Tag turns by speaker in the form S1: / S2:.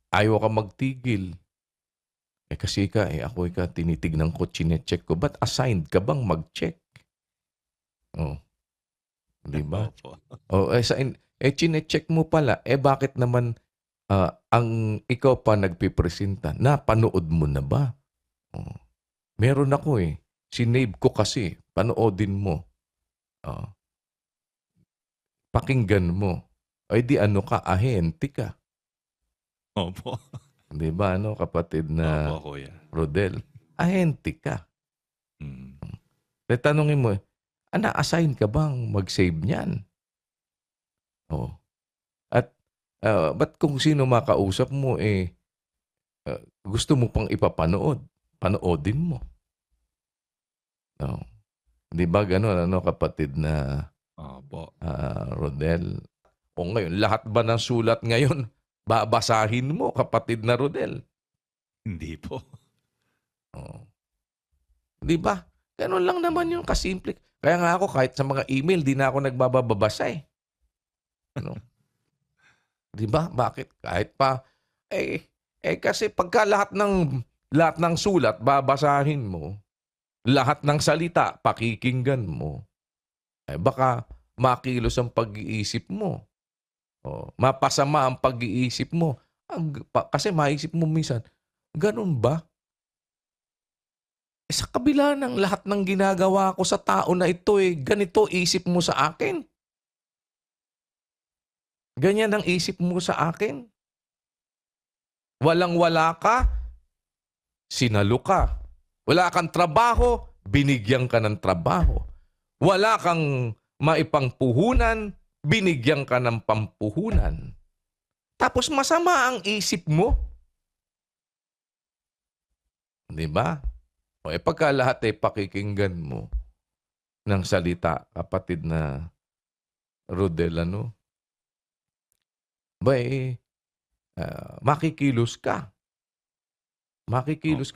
S1: Ayaw ka magtigil. Kasi ako tinitignan ko, chine-check ko. Ba't assigned ka bang mag-check? Oh, di ba?
S2: Opo.
S1: Chine-check mo pala. Bakit naman ang ikaw pa nagpipresenta? Napanood mo na ba? Oh, meron ako sinave ko kasi. Panoodin mo. Oh, pakinggan mo. Di ano ka, ahente ka.
S2: Opo.
S1: Di ba, kapatid
S2: Opo,
S1: na
S2: kuya.
S1: Rodel? Ahente ka.
S2: Mm.
S1: Tanungin mo, na-assign ka bang mag-save niyan? Oh. At ba't kung sino makausap mo, gusto mo pang ipapanood, panoodin mo. Oh. Di ba gano'n, kapatid na
S2: Opo.
S1: Rodel? O ngayon, lahat ba ng sulat ngayon, babasahin mo, kapatid na Rodel?
S2: Hindi po.
S1: Oh. Di ba? Ganun lang naman yung kasimple. Kaya nga ako, kahit sa mga email, di na ako nagbababasa Ano? Di ba? Bakit? Kahit pa, kasi pagka lahat ng sulat, babasahin mo, lahat ng salita, pakikinggan mo, baka makilos ang pag-iisip mo. Mapasama ang pag-iisip mo. Kasi maisip mo minsan, ganun ba? Sa kabila ng lahat ng ginagawa ko sa tao na ito, ganito isip mo sa akin? Ganyan ang isip mo sa akin? Walang-wala ka, sinalo ka. Wala kang trabaho, binigyan ka ng trabaho. Wala kang maipangpuhunan, binigyan ka ng pampuhunan. Tapos masama ang isip mo. Di ba? Pagka lahat pakikinggan mo ng salita, kapatid na Rodel, makikilos ka. Makikilos